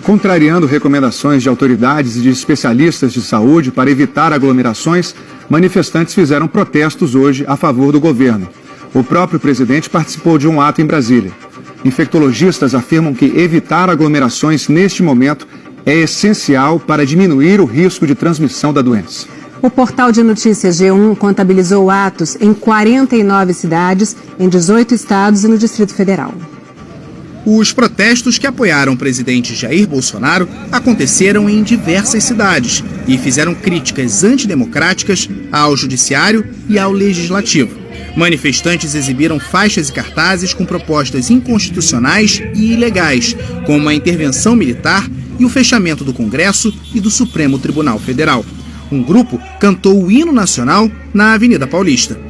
Contrariando recomendações de autoridades e de especialistas de saúde para evitar aglomerações, manifestantes fizeram protestos hoje a favor do governo. O próprio presidente participou de um ato em Brasília. Infectologistas afirmam que evitar aglomerações neste momento é essencial para diminuir o risco de transmissão da doença. O portal de notícias G1 contabilizou atos em 49 cidades, em 18 estados e no Distrito Federal. Os protestos que apoiaram o presidente Jair Bolsonaro aconteceram em diversas cidades e fizeram críticas antidemocráticas ao judiciário e ao legislativo. Manifestantes exibiram faixas e cartazes com propostas inconstitucionais e ilegais, como a intervenção militar e o fechamento do Congresso e do Supremo Tribunal Federal. Um grupo cantou o hino nacional na Avenida Paulista.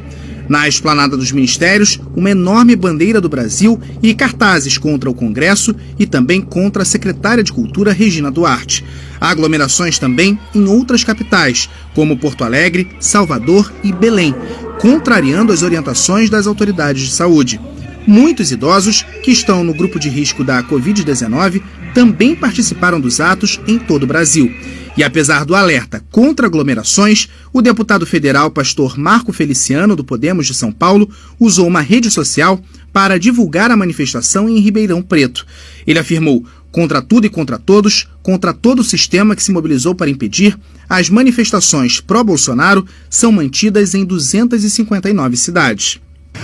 Na esplanada dos ministérios, uma enorme bandeira do Brasil e cartazes contra o Congresso e também contra a secretária de Cultura, Regina Duarte. Há aglomerações também em outras capitais, como Porto Alegre, Salvador e Belém, contrariando as orientações das autoridades de saúde. Muitos idosos que estão no grupo de risco da Covid-19 também participaram dos atos em todo o Brasil. E apesar do alerta contra aglomerações, o deputado federal pastor Marco Feliciano, do Podemos de São Paulo, usou uma rede social para divulgar a manifestação em Ribeirão Preto. Ele afirmou: contra tudo e contra todos, contra todo o sistema que se mobilizou para impedir, as manifestações pró-Bolsonaro são mantidas em 259 cidades.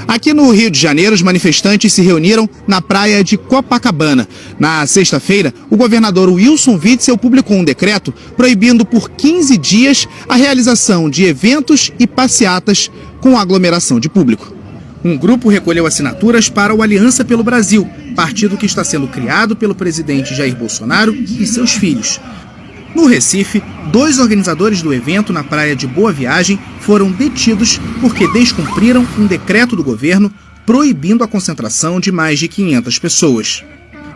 Aqui no Rio de Janeiro, os manifestantes se reuniram na praia de Copacabana. Na sexta-feira, o governador Wilson Witzel publicou um decreto proibindo por 15 dias a realização de eventos e passeatas com aglomeração de público. Um grupo recolheu assinaturas para o Aliança pelo Brasil, partido que está sendo criado pelo presidente Jair Bolsonaro e seus filhos. No Recife, 2 organizadores do evento na praia de Boa Viagem foram detidos porque descumpriram um decreto do governo proibindo a concentração de mais de 500 pessoas.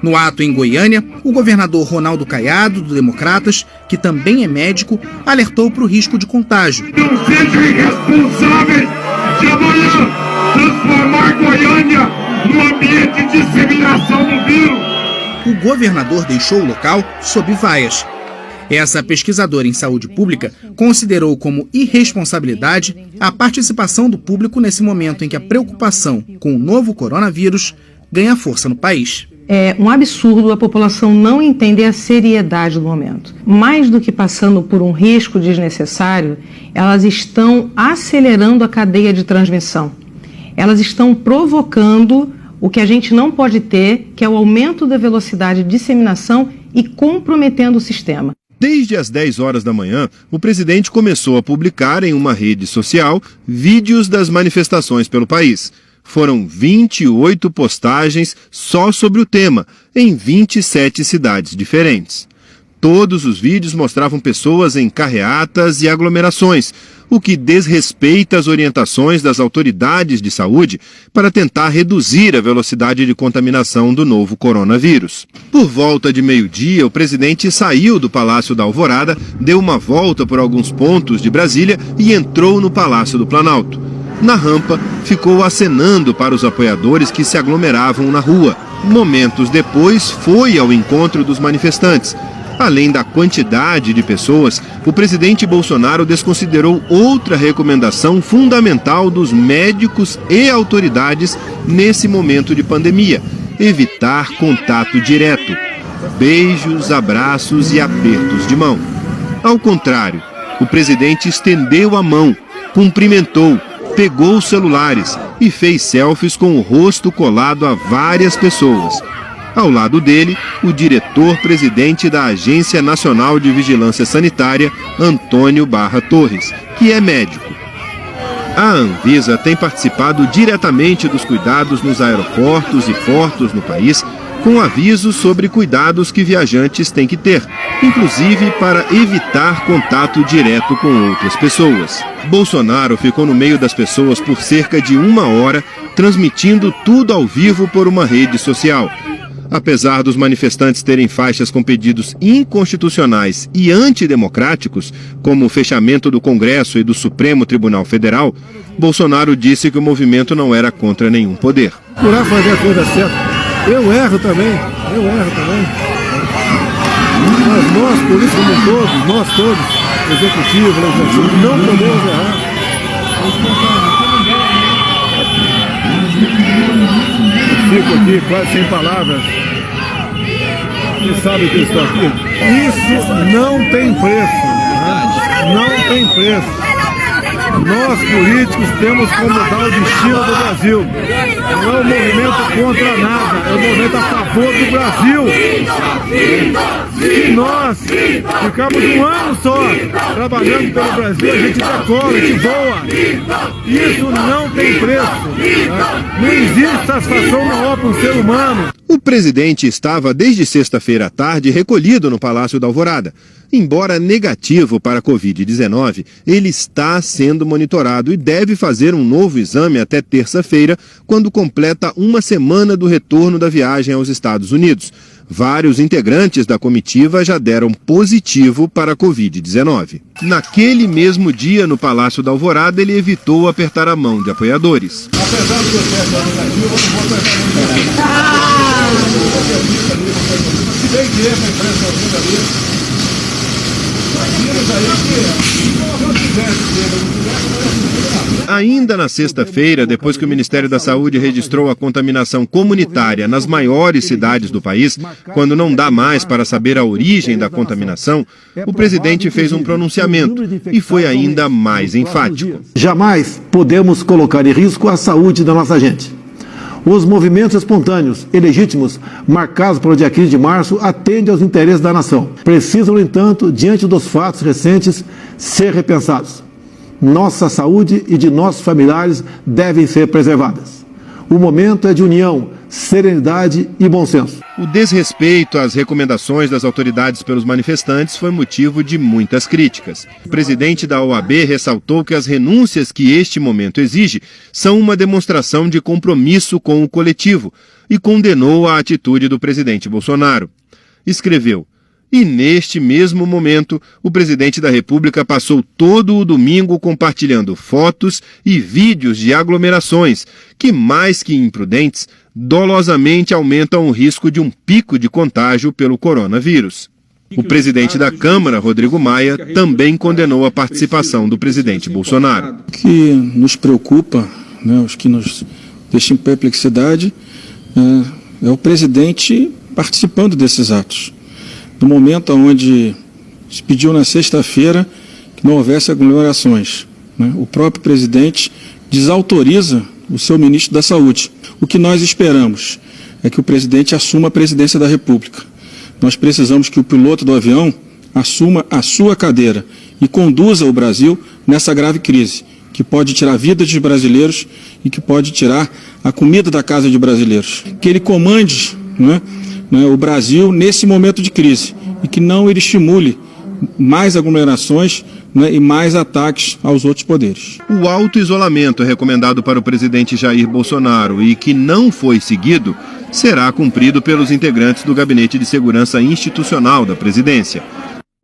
No ato em Goiânia, o governador Ronaldo Caiado, do Democratas, que também é médico, alertou para o risco de contágio. Não sejam irresponsáveis de amanhã transformar Goiânia num ambiente de disseminação do vírus. O governador deixou o local sob vaias. Essa pesquisadora em saúde pública considerou como irresponsabilidade a participação do público nesse momento em que a preocupação com o novo coronavírus ganha força no país. É um absurdo a população não entender a seriedade do momento. Mais do que passando por um risco desnecessário, elas estão acelerando a cadeia de transmissão. Elas estão provocando o que a gente não pode ter, que é o aumento da velocidade de disseminação e comprometendo o sistema. Desde as 10 horas da manhã, o presidente começou a publicar em uma rede social vídeos das manifestações pelo país. Foram 28 postagens só sobre o tema, em 27 cidades diferentes. Todos os vídeos mostravam pessoas em carreatas e aglomerações, o que desrespeita as orientações das autoridades de saúde para tentar reduzir a velocidade de contaminação do novo coronavírus. Por volta de meio-dia, o presidente saiu do Palácio da Alvorada, deu uma volta por alguns pontos de Brasília e entrou no Palácio do Planalto. Na rampa, ficou acenando para os apoiadores que se aglomeravam na rua. Momentos depois, foi ao encontro dos manifestantes. Além da quantidade de pessoas, o presidente Bolsonaro desconsiderou outra recomendação fundamental dos médicos e autoridades nesse momento de pandemia: evitar contato direto, beijos, abraços e apertos de mão. Ao contrário, o presidente estendeu a mão, cumprimentou, pegou os celulares e fez selfies com o rosto colado a várias pessoas. Ao lado dele, o diretor-presidente da Agência Nacional de Vigilância Sanitária, Antônio Barra Torres, que é médico. A Anvisa tem participado diretamente dos cuidados nos aeroportos e portos no país, com avisos sobre cuidados que viajantes têm que ter, inclusive para evitar contato direto com outras pessoas. Bolsonaro ficou no meio das pessoas por cerca de 1 hora, transmitindo tudo ao vivo por uma rede social. Apesar dos manifestantes terem faixas com pedidos inconstitucionais e antidemocráticos, como o fechamento do Congresso e do Supremo Tribunal Federal, Bolsonaro disse que o movimento não era contra nenhum poder. Procurar fazer a coisa certa. Eu erro também. Por isso, como todos, nós todos, executivo, legislativo, não podemos errar. Eu fico aqui quase sem palavras. Vocês sabem que eu estou aqui? Isso não tem preço. Né? Não tem preço. Nós, políticos, temos como mudar o destino do Brasil. Não é um movimento contra nada, é um movimento a favor do Brasil. Se nós ficarmos um ano só trabalhando pelo Brasil, a gente decola, a gente voa. Isso não tem preço. Não existe satisfação maior para um ser humano. O presidente estava desde sexta-feira à tarde recolhido no Palácio da Alvorada. Embora negativo para a Covid-19, ele está sendo monitorado e deve fazer um novo exame até terça-feira, quando completa uma semana do retorno da viagem aos Estados Unidos. Vários integrantes da comitiva já deram positivo para a Covid-19. Naquele mesmo dia, no Palácio da Alvorada, ele evitou apertar a mão de apoiadores. Apesar do seu teste negativo, eu não vou apertar a mão de Ainda na sexta-feira, depois que o Ministério da Saúde registrou a contaminação comunitária nas maiores cidades do país, quando não dá mais para saber a origem da contaminação, o presidente fez um pronunciamento e foi ainda mais enfático. Jamais podemos colocar em risco a saúde da nossa gente. Os movimentos espontâneos e legítimos marcados pelo dia 15 de março atendem aos interesses da nação. Precisam, no entanto, diante dos fatos recentes, ser repensados. Nossa saúde e de nossos familiares devem ser preservadas. O momento é de união, serenidade e bom senso. O desrespeito às recomendações das autoridades pelos manifestantes foi motivo de muitas críticas. O presidente da OAB ressaltou que as renúncias que este momento exige são uma demonstração de compromisso com o coletivo e condenou a atitude do presidente Bolsonaro. Escreveu: e neste mesmo momento, o presidente da República passou todo o domingo compartilhando fotos e vídeos de aglomerações que, mais que imprudentes, dolosamente aumentam o risco de um pico de contágio pelo coronavírus. O presidente da Câmara, Rodrigo Maia, também condenou a participação do presidente Bolsonaro. O que nos preocupa, os que nos deixa em perplexidade, é o presidente participando desses atos. No momento onde se pediu na sexta-feira que não houvesse aglomerações, o próprio presidente desautoriza o seu ministro da Saúde. O que nós esperamos é que o presidente assuma a presidência da República. Nós precisamos que o piloto do avião assuma a sua cadeira e conduza o Brasil nessa grave crise, que pode tirar a vida dos brasileiros e que pode tirar a comida da casa de brasileiros. Que ele comande o Brasil nesse momento de crise e que não ele estimule mais aglomerações e mais ataques aos outros poderes. O auto-isolamento recomendado para o presidente Jair Bolsonaro e que não foi seguido será cumprido pelos integrantes do Gabinete de Segurança Institucional da Presidência.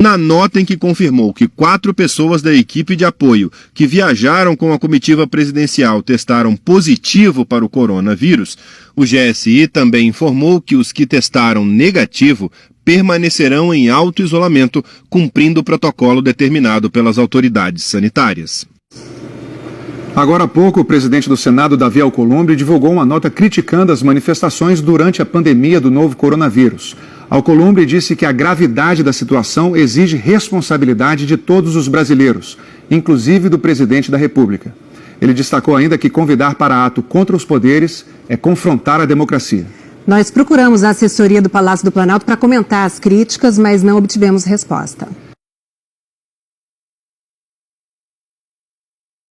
Na nota em que confirmou que 4 pessoas da equipe de apoio que viajaram com a comitiva presidencial testaram positivo para o coronavírus, o GSI também informou que os que testaram negativo permanecerão em auto-isolamento, cumprindo o protocolo determinado pelas autoridades sanitárias. Agora há pouco, o presidente do Senado, Davi Alcolumbre, divulgou uma nota criticando as manifestações durante a pandemia do novo coronavírus. Alcolumbre disse que a gravidade da situação exige responsabilidade de todos os brasileiros, inclusive do presidente da República. Ele destacou ainda que convidar para ato contra os poderes é confrontar a democracia. Nós procuramos a assessoria do Palácio do Planalto para comentar as críticas, mas não obtivemos resposta.